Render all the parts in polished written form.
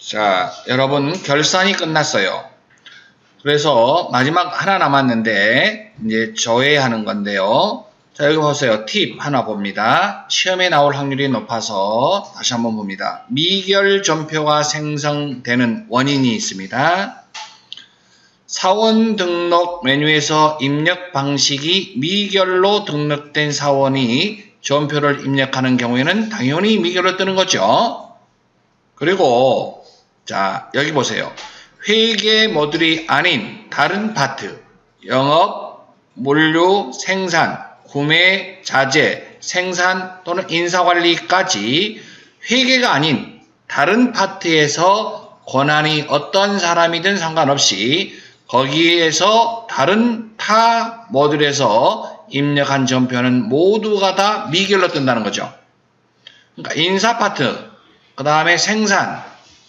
자, 여러분 결산이 끝났어요. 그래서 마지막 하나 남았는데 이제 조회하는 건데요. 자, 여기 보세요. 팁 하나 봅니다. 시험에 나올 확률이 높아서 다시 한번 봅니다. 미결 전표가 생성되는 원인이 있습니다. 사원 등록 메뉴에서 입력 방식이 미결로 등록된 사원이 전표를 입력하는 경우에는 당연히 미결로 뜨는 거죠. 그리고 자, 여기 보세요. 회계 모듈이 아닌 다른 파트, 영업, 물류, 생산, 구매, 자재, 생산 또는 인사관리까지 회계가 아닌 다른 파트에서 권한이 어떤 사람이든 상관없이 거기에서 다른 타 모듈에서 입력한 전표는 모두가 다 미결로 뜬다는 거죠. 그러니까 인사 파트, 그 다음에 생산,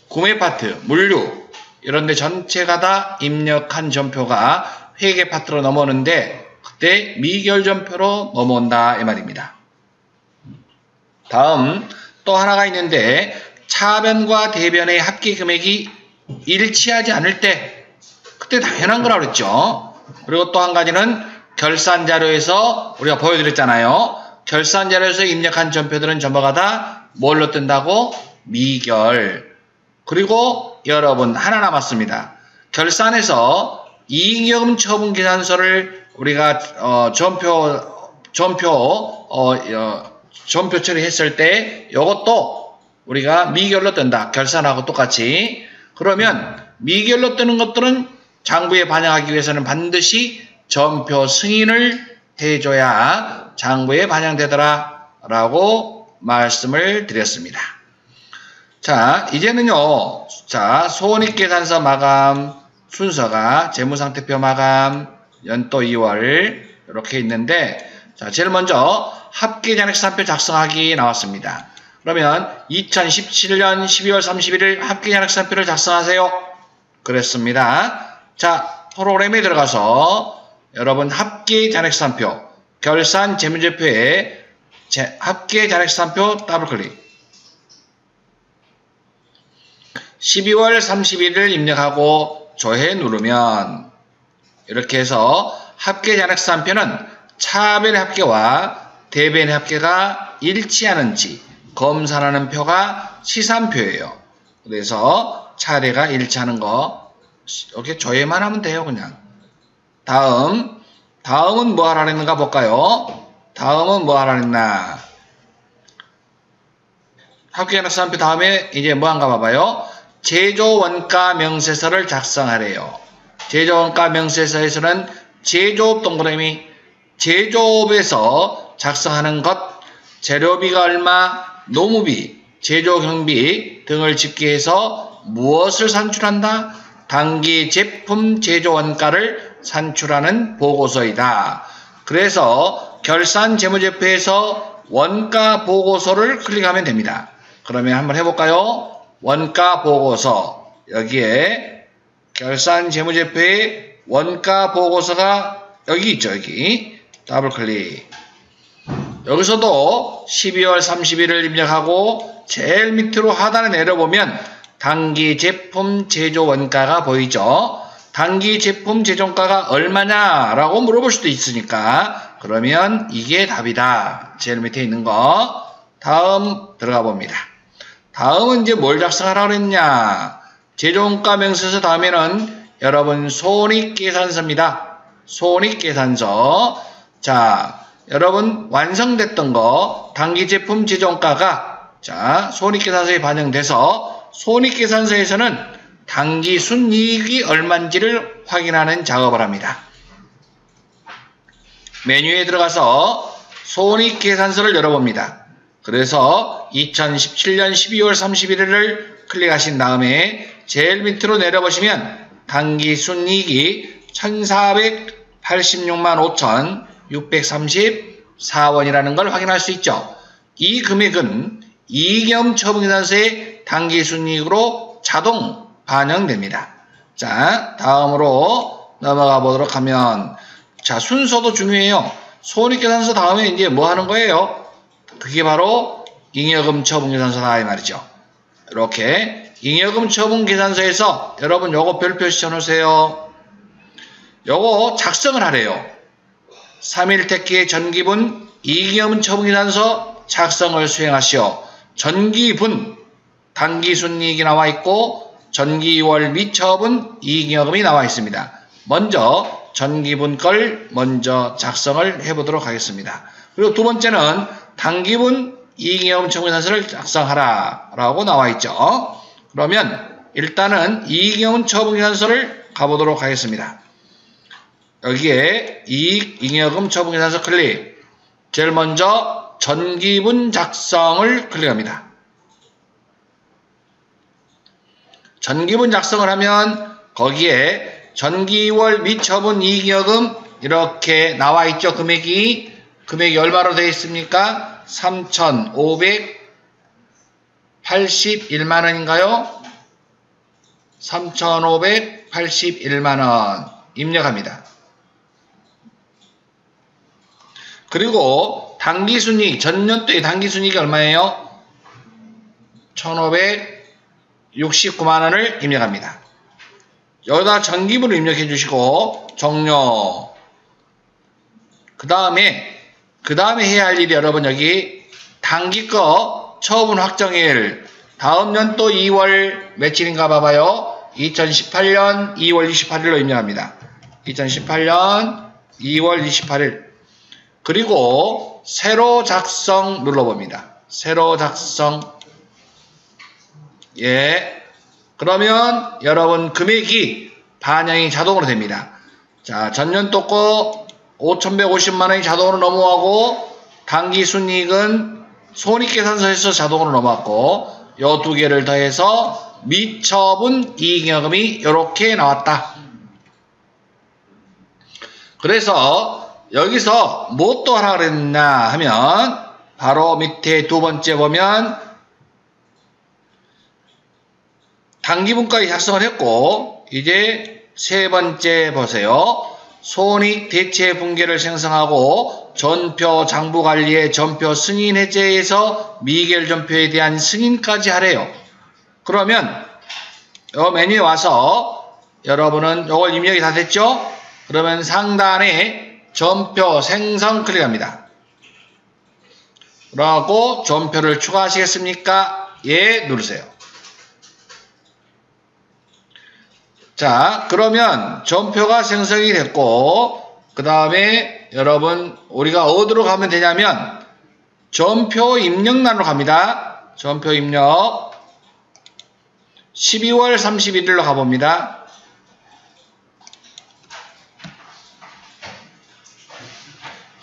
구매 파트, 물류 이런데 전체가 다 입력한 전표가 회계 파트로 넘어오는데 그때 미결 전표로 넘어온다 이 말입니다. 다음 또 하나가 있는데 차변과 대변의 합계 금액이 일치하지 않을 때 그때 당연한 거라고 그랬죠. 그리고 또 한 가지는 결산 자료에서 우리가 보여드렸잖아요. 결산 자료에서 입력한 전표들은 전부가 다 뭘로 뜬다고? 미결. 그리고 여러분 하나 남았습니다. 결산에서 이익여금 처분 계산서를 우리가 전표 처리했을 때 이것도 우리가 미결로 뜬다. 결산하고 똑같이. 그러면 미결로 뜨는 것들은 장부에 반영하기 위해서는 반드시 전표 승인을 해줘야 장부에 반영되더라 라고 말씀을 드렸습니다. 자, 이제는요, 자, 손익계산서 마감 순서가 재무상태표 마감, 연도 2월 이렇게 있는데, 자, 제일 먼저 합계잔액산표 작성하기 나왔습니다. 그러면 2017년 12월 31일 합계잔액산표를 작성하세요. 그랬습니다. 자, 프로그램에 들어가서 여러분 합계잔액산표, 결산 재무제표에 합계잔액산표 더블클릭. 12월 31일을 입력하고 조회 누르면 이렇게 해서 합계잔액산표는 차변의 합계와 대변의 합계가 일치하는지 검사하는 표가 시산표예요. 그래서 차례가 일치하는 거 이렇게 조회만 하면 돼요. 그냥 다음은 뭐 하라 했는가 볼까요? 다음은 뭐 하라 했나? 합계잔액산표 다음에 이제 뭐 한가 봐봐요. 제조원가 명세서를 작성하래요. 제조원가 명세서에서는 제조업 동그라미, 제조업에서 작성하는 것, 재료비가 얼마, 노무비, 제조경비 등을 집계해서 무엇을 산출한다? 당기 제품 제조원가를 산출하는 보고서이다. 그래서 결산 재무제표에서 원가 보고서를 클릭하면 됩니다. 그러면 한번 해볼까요? 원가 보고서, 여기에 결산 재무제표의 원가 보고서가 여기 있죠. 여기 더블 클릭. 여기서도 12월 30일을 입력하고 제일 밑으로 하단에 내려보면 당기 제품 제조 원가가 보이죠. 당기 제품 제조원가가 얼마냐 라고 물어볼 수도 있으니까 그러면 이게 답이다. 제일 밑에 있는 거. 다음 들어가 봅니다. 다음은 이제 뭘 작성하라고 했냐? 제조원가 명세서 다음에는 여러분 손익계산서입니다. 손익계산서. 자, 여러분 완성됐던 거 당기제품 제조원가가 자 손익계산서에 반영돼서 손익계산서에서는 당기 순이익이 얼마인지를 확인하는 작업을 합니다. 메뉴에 들어가서 손익계산서를 열어봅니다. 그래서 2017년 12월 31일을 클릭하신 다음에 제일 밑으로 내려보시면 당기순이익이 1486만 5,634원이라는 걸 확인할 수 있죠. 이 금액은 이익여금 처분계산서의 당기순이익으로 자동 반영됩니다. 자, 다음으로 넘어가 보도록 하면 자, 순서도 중요해요. 손익계산서 다음에 이제 뭐 하는 거예요? 그게 바로 잉여금 처분계산서다 이 말이죠. 이렇게 잉여금 처분 계산서에서 여러분 요거 별표시 쳐놓으세요. 요거 작성을 하래요. 3일 택기의 전기분 이익잉여금 처분 계산서 작성을 수행하시오. 전기분 당기순이익이 나와 있고 전기월 미처분 이익잉여금이 나와 있습니다. 먼저 전기분 걸 먼저 작성을 해보도록 하겠습니다. 그리고 두 번째는 당기분 이익잉여금 처분 계산서를 작성하라 라고 나와 있죠. 그러면 일단은 이익잉여금 처분 계산서를 가보도록 하겠습니다. 여기에 이익잉여금 처분 계산서 클릭. 제일 먼저 전기분 작성을 클릭합니다. 전기분 작성을 하면 거기에 전기월 미처분 이익잉여금 이렇게 나와 있죠. 금액이 얼마로 되어 있습니까? 3,581만원인가요? 3,581만원 입력합니다. 그리고 당기순이익, 전년도의 당기순이익이 얼마예요? 1,569만원을 입력합니다. 여기다 전기분을 입력해 주시고 종료. 그 다음에 해야 할 일이 여러분 여기 당기거 처분 확정일 다음 년도 2월 며칠인가 봐봐요. 2018년 2월 28일로 입력합니다. 2018년 2월 28일. 그리고 새로 작성 눌러봅니다. 새로 작성. 예. 그러면 여러분 금액이 반영이 자동으로 됩니다. 자, 전년도 거 5,150만원이 자동으로 넘어가고 당기순이익은 손익계산서에서 자동으로 넘어갔고 요 두 개를 더해서 미처분 이익잉여금이 이렇게 나왔다. 그래서 여기서 뭐 또 하라 그랬나 하면 바로 밑에 두 번째 보면 당기분까지 작성을 했고 이제 세 번째 보세요. 손익 대체 분계를 생성하고 전표 장부관리의 전표 승인 해제에서 미결 전표에 대한 승인까지 하래요. 그러면 요 메뉴에 와서 여러분은 요걸 입력이 다 됐죠? 그러면 상단에 전표 생성 클릭합니다. 그러고 전표를 추가하시겠습니까? 예 누르세요. 자, 그러면 전표가 생성이 됐고 그 다음에 여러분 우리가 어디로 가면 되냐면 전표 입력란으로 갑니다. 전표 입력 12월 31일로 가봅니다.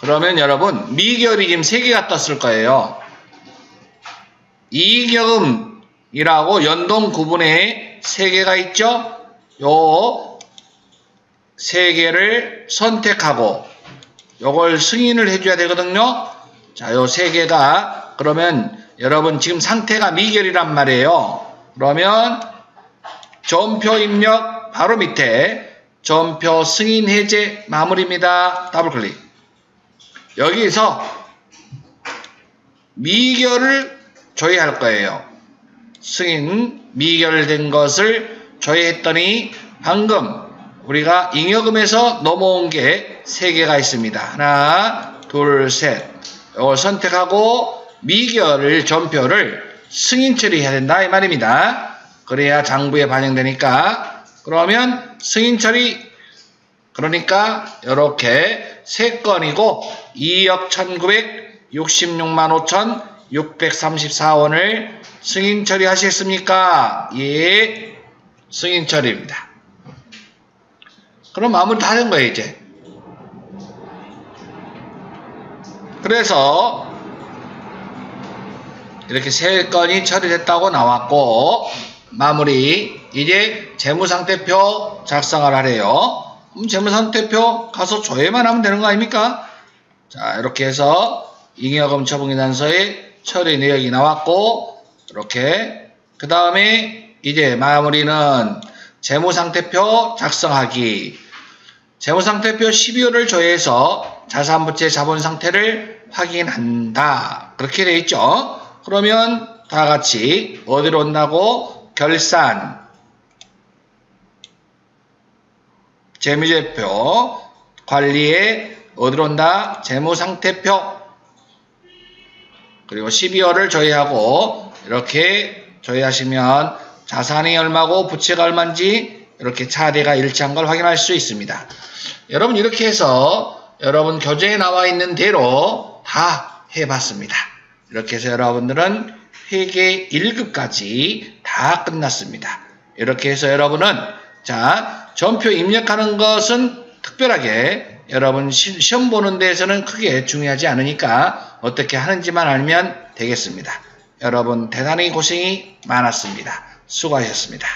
그러면 여러분 미결이 지금 3개가 떴을 거예요. 이익잉여금이라고 연동 구분에 3개가 있죠. 요 3개를 선택하고 요걸 승인을 해줘야 되거든요. 자, 요 3개가 그러면 여러분 지금 상태가 미결이란 말이에요. 그러면 전표 입력 바로 밑에 전표 승인 해제 마무리입니다. 더블 클릭. 여기서 미결을 조회할 거예요. 승인 미결된 것을 조회했더니 방금 우리가 잉여금에서 넘어온 게 3개가 있습니다. 하나, 둘, 셋. 이걸 선택하고 미결을 전표를 승인 처리해야 된다 이 말입니다. 그래야 장부에 반영되니까. 그러면 승인 처리 그러니까 이렇게 3건이고 2억 1,966만 5,634원을 승인 처리하시겠습니까? 예. 승인 처리입니다. 그럼 마무리 다 된 거예요 이제. 그래서 이렇게 3건이 처리됐다고 나왔고 마무리. 이제 재무상태표 작성을 하래요. 재무상태표 가서 조회만 하면 되는 거 아닙니까? 자, 이렇게 해서 잉여금 처분계산서의 처리 내역이 나왔고 이렇게 그 다음에 이제 마무리는 재무상태표 작성하기. 재무상태표 12호를 조회해서 자산부채 자본상태를 확인한다. 그렇게 되어 있죠. 그러면 다 같이 어디로 온다고? 결산, 재무제표, 관리에 어디로 온다? 재무상태표. 그리고 12월을 조회하고 이렇게 조회하시면 자산이 얼마고 부채가 얼마인지 이렇게 차례가 일치한 걸 확인할 수 있습니다. 여러분 이렇게 해서 여러분 교재에 나와 있는 대로 다 해봤습니다. 이렇게 해서 여러분들은 회계 1급까지 다 끝났습니다. 이렇게 해서 여러분은 자 전표 입력하는 것은 특별하게 여러분 시험 보는 데에서는 크게 중요하지 않으니까 어떻게 하는지만 알면 되겠습니다. 여러분 대단히 고생이 많았습니다. 수고하셨습니다.